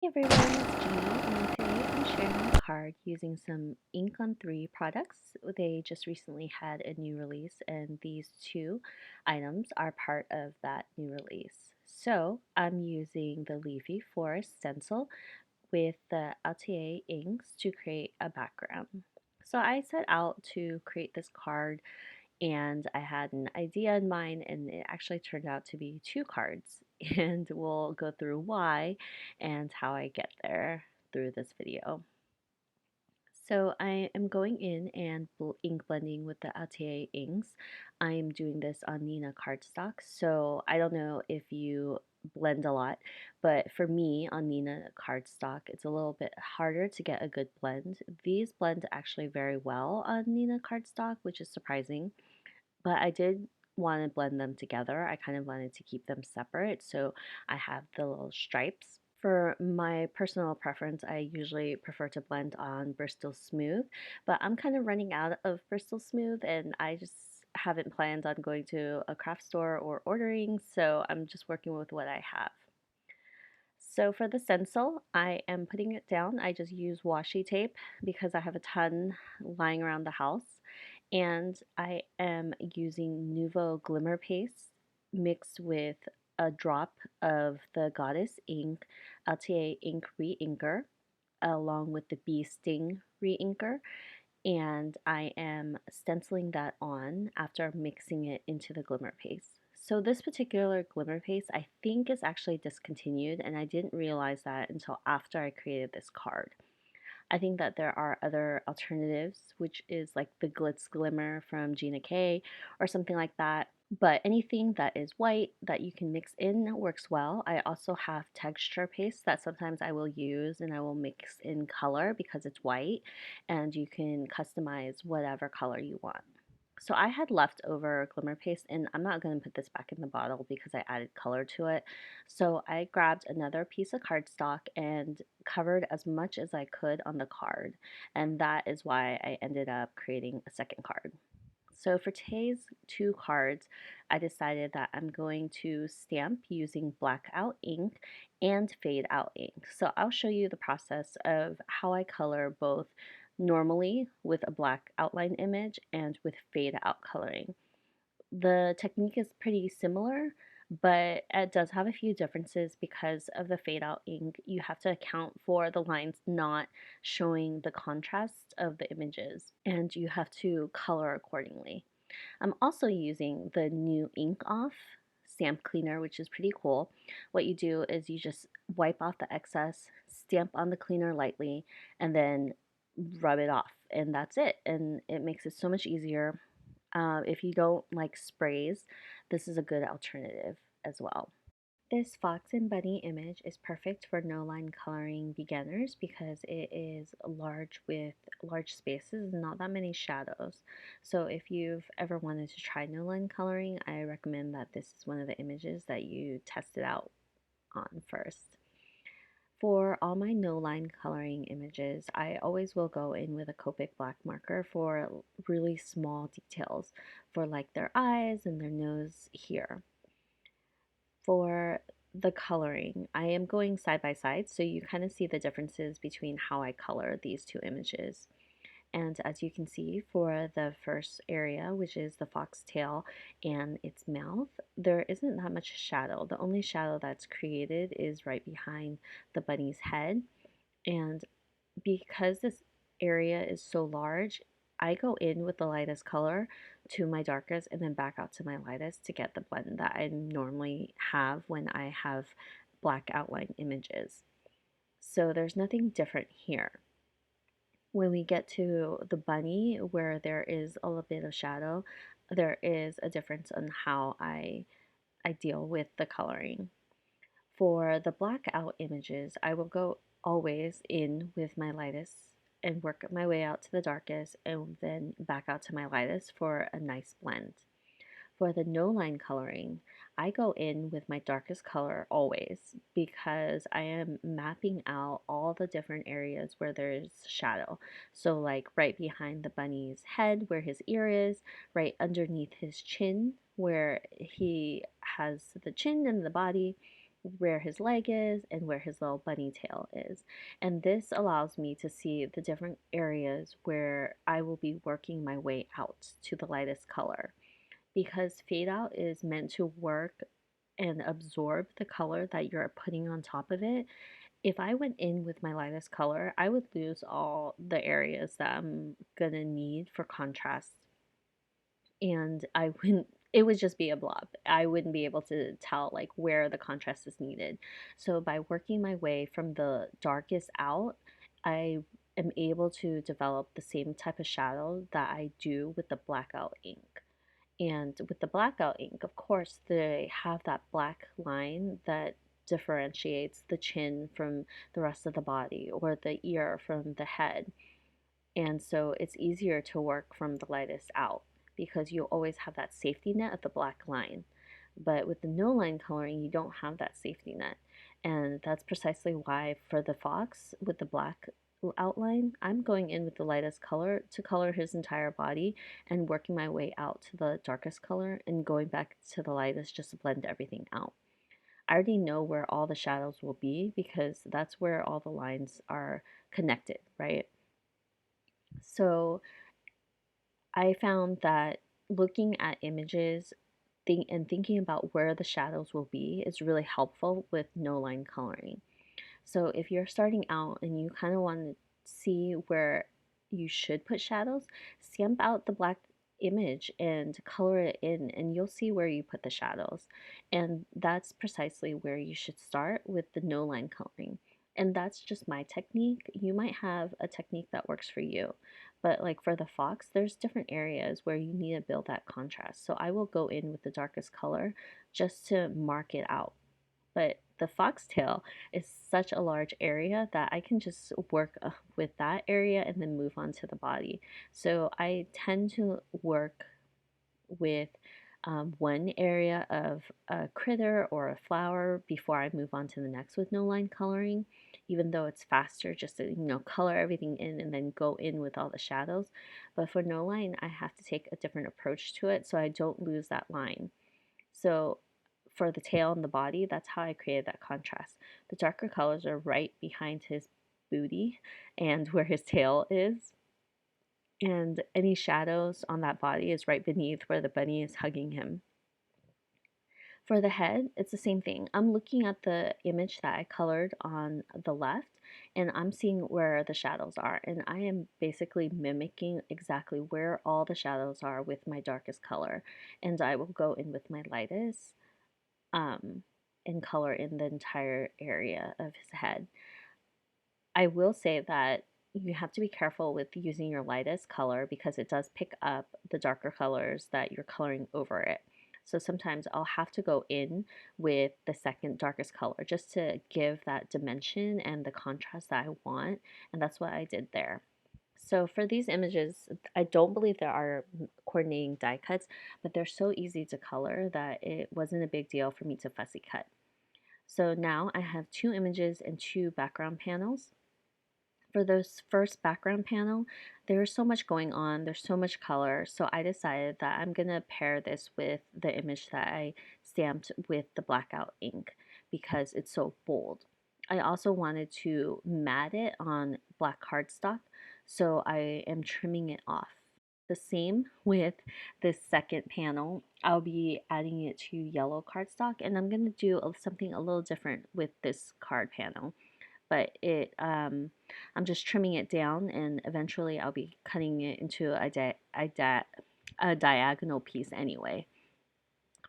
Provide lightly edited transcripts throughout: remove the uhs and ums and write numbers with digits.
Hey everyone, it's Jeannie, and today I'm sharing a card using some Ink on 3 products. They just recently had a new release, and these two items are part of that new release. So I'm using the Leafy Forest stencil with the Atelier inks to create a background. So I set out to create this card and I had an idea in mind, and it actually turned out to be two cards. And we'll go through why and how I get there through this video. So I am going in and ink blending with the Atelier inks. I'm doing this on Nina cardstock, so I don't know if you blend a lot, but for me on Nina cardstock, it's a little bit harder to get a good blend. These blend actually very well on Nina cardstock, which is surprising. But I did want to blend them together. I kind of wanted to keep them separate, so I have the little stripes. For my personal preference, I usually prefer to blend on Bristol Smooth, but I'm kind of running out of Bristol Smooth and I just haven't planned on going to a craft store or ordering, so I'm just working with what I have. So for the stencil, I am putting it down. I just use washi tape because I have a ton lying around the house. And I am using Nouveau Glimmer Paste mixed with a drop of the Goddess ink, Atelier ink re-inker, along with the Bee Sting re-inker. And I am stenciling that on after mixing it into the glimmer paste. So this particular glimmer paste I think is actually discontinued, and I didn't realize that until after I created this card. I think that there are other alternatives, which is like the Glitz Glimmer from Gina K or something like that. But anything that is white that you can mix in works well. I also have texture paste that sometimes I will use and I will mix in color because it's white, and you can customize whatever color you want. So I had leftover glimmer paste, and I'm not going to put this back in the bottle because I added color to it. So I grabbed another piece of cardstock and covered as much as I could on the card, and that is why I ended up creating a second card. So for today's two cards, I decided that I'm going to stamp using Blackout ink and Fadeout ink. So I'll show you the process of how I color both normally with a black outline image and with fade out coloring. The technique is pretty similar, but it does have a few differences because of the fade out ink. You have to account for the lines not showing the contrast of the images, and you have to color accordingly. I'm also using the new Ink Off stamp cleaner, which is pretty cool. What you do is you just wipe off the excess, stamp on the cleaner lightly, and then rub it off, and that's it. And it makes it so much easier. If you don't like sprays, this is a good alternative as well. This fox and bunny image is perfect for no line coloring beginners because it is large with large spaces and not that many shadows. So if you've ever wanted to try no line coloring, I recommend that this is one of the images that you test it out on first. For all my no line coloring images, I always will go in with a Copic black marker for really small details, for like their eyes and their nose here. For the coloring, I am going side by side, so you kind of see the differences between how I color these two images. And as you can see, for the first area, which is the foxtail and its mouth, there isn't that much shadow. The only shadow that's created is right behind the bunny's head. And because this area is so large, I go in with the lightest color to my darkest and then back out to my lightest to get the blend that I normally have when I have black outline images. So there's nothing different here. When we get to the bunny where there is a little bit of shadow, there is a difference on how I deal with the coloring. For the blackout images, I will go always in with my lightest and work my way out to the darkest and then back out to my lightest for a nice blend. For the no line coloring, I go in with my darkest color always because I am mapping out all the different areas where there's shadow. So like right behind the bunny's head where his ear is, right underneath his chin where he has the chin and the body, where his leg is and where his little bunny tail is. And this allows me to see the different areas where I will be working my way out to the lightest color. Because fade out is meant to work and absorb the color that you're putting on top of it. If I went in with my lightest color, I would lose all the areas that I'm gonna need for contrast, and I wouldn't it would just be a blob. I wouldn't be able to tell like where the contrast is needed. So by working my way from the darkest out, I am able to develop the same type of shadow that I do with the blackout ink. And with the blackout ink, of course, they have that black line that differentiates the chin from the rest of the body or the ear from the head. And so it's easier to work from the lightest out because you always have that safety net of the black line. But with the no line coloring, you don't have that safety net. And that's precisely why for the fox with the black outline, I'm going in with the lightest color to color his entire body and working my way out to the darkest color and going back to the lightest just to blend everything out. I already know where all the shadows will be because that's where all the lines are connected, right? So I found that looking at images and thinking about where the shadows will be is really helpful with no line coloring. So if you're starting out and you kind of want to see where you should put shadows, stamp out the black image and color it in, and you'll see where you put the shadows. And that's precisely where you should start with the no line coloring. And that's just my technique. You might have a technique that works for you. But like for the fox, there's different areas where you need to build that contrast. So I will go in with the darkest color just to mark it out. But the foxtail is such a large area that I can just work with that area and then move on to the body. So I tend to work with one area of a critter or a flower before I move on to the next with no line coloring, even though it's faster just to, color everything in and then go in with all the shadows. But for no line, I have to take a different approach to it so I don't lose that line. So for the tail and the body, that's how I created that contrast. The darker colors are right behind his booty and where his tail is. And any shadows on that body is right beneath where the bunny is hugging him. For the head, it's the same thing. I'm looking at the image that I colored on the left and I'm seeing where the shadows are. And I am basically mimicking exactly where all the shadows are with my darkest color. And I will go in with my lightest um, and color in the entire area of his head. I will say that you have to be careful with using your lightest color because it does pick up the darker colors that you're coloring over it. So sometimes I'll have to go in with the second darkest color just to give that dimension and the contrast that I want, and that's what I did there. So for these images, I don't believe there are coordinating die cuts, but they're so easy to color that it wasn't a big deal for me to fussy cut. So now I have two images and two background panels. For this first background panel, there's so much going on, there's so much color, so I decided that I'm gonna pair this with the image that I stamped with the blackout ink because it's so bold. I also wanted to mat it on black cardstock, so I am trimming it off. The same with this second panel. I'll be adding it to yellow cardstock, and I'm gonna do something a little different with this card panel, but I'm just trimming it down and eventually I'll be cutting it into a diagonal piece anyway.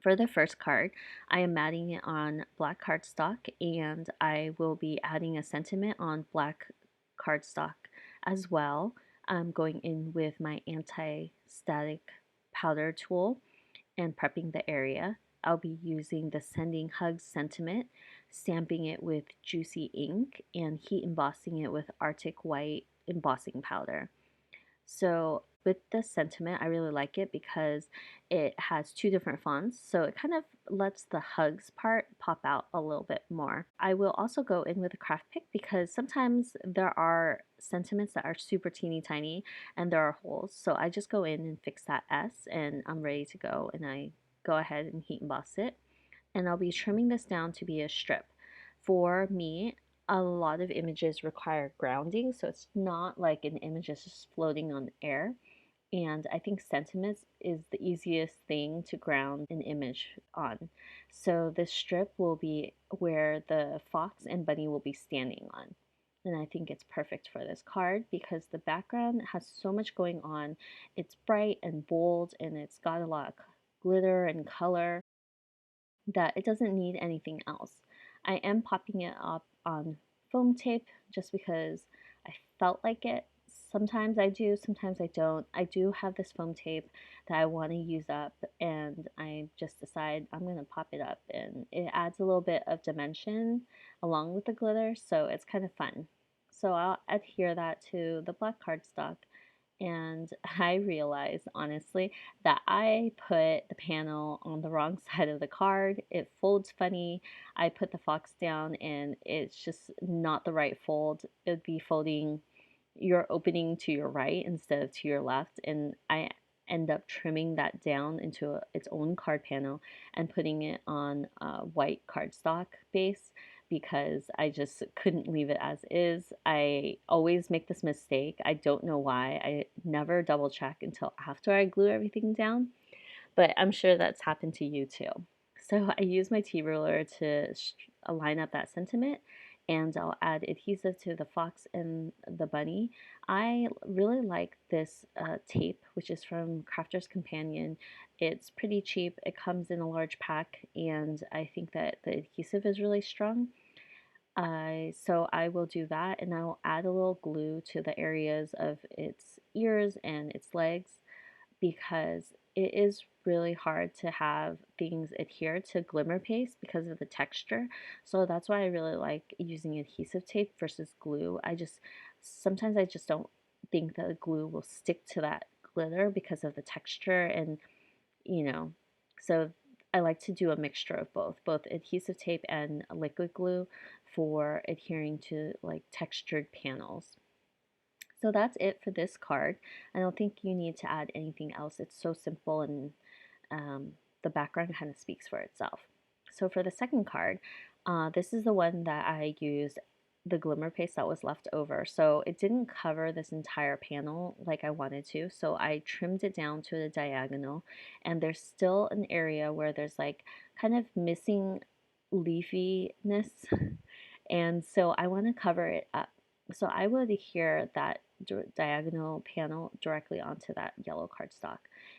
For the first card, I am matting it on black cardstock and I will be adding a sentiment on black cardstock as well. I'm going in with my anti-static powder tool and prepping the area. I'll be using the Sending Hugs sentiment, stamping it with juicy ink, and heat embossing it with Arctic White embossing powder. So with this sentiment, I really like it because it has two different fonts, so it kind of lets the hugs part pop out a little bit more. I will also go in with a craft pick because sometimes there are sentiments that are super teeny tiny and there are holes, so I just go in and fix that S and I'm ready to go, and I go ahead and heat emboss it. and I'll be trimming this down to be a strip. For me, a lot of images require grounding, so it's not like an image is just floating on air. And I think sentiments is the easiest thing to ground an image on. So this strip will be where the fox and bunny will be standing on. And I think it's perfect for this card because the background has so much going on. It's bright and bold and it's got a lot of glitter and color that it doesn't need anything else. I am popping it up on foam tape just because I felt like it. Sometimes I do, sometimes I don't. I do have this foam tape that I want to use up, and I just decide I'm going to pop it up, and it adds a little bit of dimension along with the glitter, so it's kind of fun. So I'll adhere that to the black cardstock, and I realized honestly that I put the panel on the wrong side of the card. It folds funny. I put the fox down and it's just not the right fold. It would be folding your opening to your right instead of to your left, and I end up trimming that down into its own card panel and putting it on a white cardstock base because I just couldn't leave it as is. I always make this mistake. I don't know why. I never double check until after I glue everything down, but I'm sure that's happened to you too. So I use my tea ruler to line up that sentiment, and I'll add adhesive to the fox and the bunny. I really like this tape, which is from Crafter's Companion. It's pretty cheap. It comes in a large pack, and I think that the adhesive is really strong. So I will do that, and I will add a little glue to the areas of its ears and its legs because it is really hard to have things adhere to glimmer paste because of the texture. So that's why I really like using adhesive tape versus glue. Sometimes I just don't think that the glue will stick to that glitter because of the texture, and you know, so I like to do a mixture of both adhesive tape and liquid glue for adhering to like textured panels. So that's it for this card. I don't think you need to add anything else. It's so simple, and the background kind of speaks for itself. So for the second card, this is the one that I used the glimmer paste that was left over. So it didn't cover this entire panel like I wanted to. So I trimmed it down to the diagonal, and there's still an area where there's like kind of missing leafiness. And so I want to cover it up. So I would adhere that diagonal panel directly onto that yellow cardstock.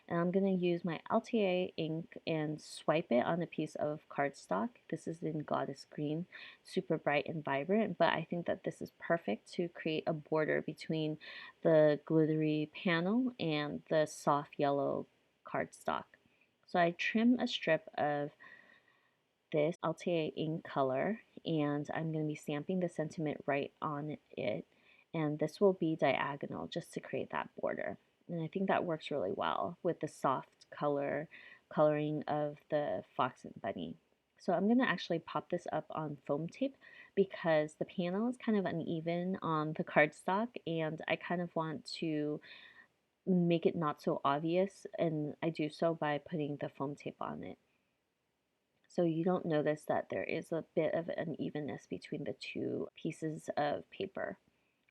And I'm going to use my Atelier ink and swipe it on a piece of cardstock. This is in Goddess Green, super bright and vibrant, but I think that this is perfect to create a border between the glittery panel and the soft yellow cardstock. So I trim a strip of this Atelier ink color, and I'm going to be stamping the sentiment right on it, and this will be diagonal just to create that border. And I think that works really well with the soft coloring of the fox and bunny. So I'm going to actually pop this up on foam tape because the panel is kind of uneven on the cardstock, and I kind of want to make it not so obvious, and I do so by putting the foam tape on it. So you don't notice that there is a bit of unevenness between the two pieces of paper.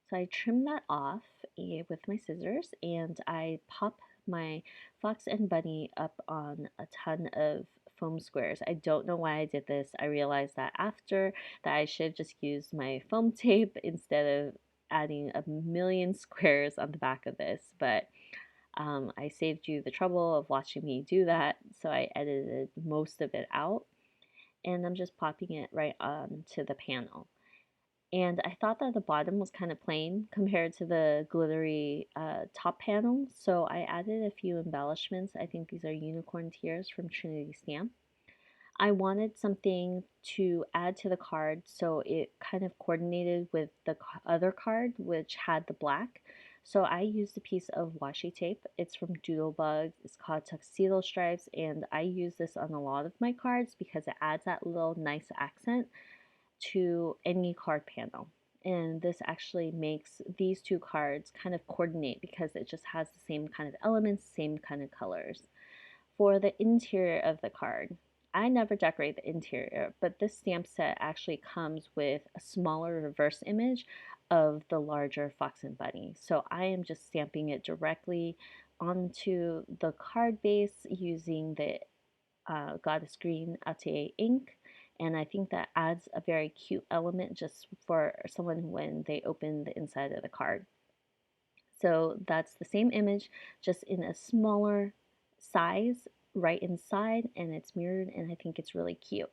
So I trim that off with my scissors, and I pop my fox and bunny up on a ton of foam squares. I don't know why I did this. I realized that after that I should just use my foam tape instead of adding a million squares on the back of this, but I saved you the trouble of watching me do that, so I edited most of it out, and I'm just popping it right onto the panel. And I thought that the bottom was kind of plain compared to the glittery top panel, so I added a few embellishments. I think these are unicorn tears from Trinity Stamp. I wanted something to add to the card so it kind of coordinated with the other card, which had the black. So I used a piece of washi tape. It's from Doodlebug. It's called Tuxedo Stripes, and I use this on a lot of my cards because it adds that little nice accent to any card panel. And this actually makes these two cards kind of coordinate because it just has the same kind of elements, same kind of colors. For the interior of the card, I never decorate the interior, but this stamp set actually comes with a smaller reverse image of the larger fox and bunny. So I am just stamping it directly onto the card base using the Goddess Green Atelier ink. And I think that adds a very cute element just for someone when they open the inside of the card. So that's the same image, just in a smaller size right inside, and it's mirrored, and I think it's really cute.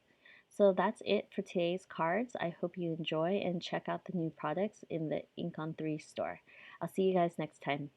So that's it for today's cards. I hope you enjoy and check out the new products in the Ink on 3 store. I'll see you guys next time.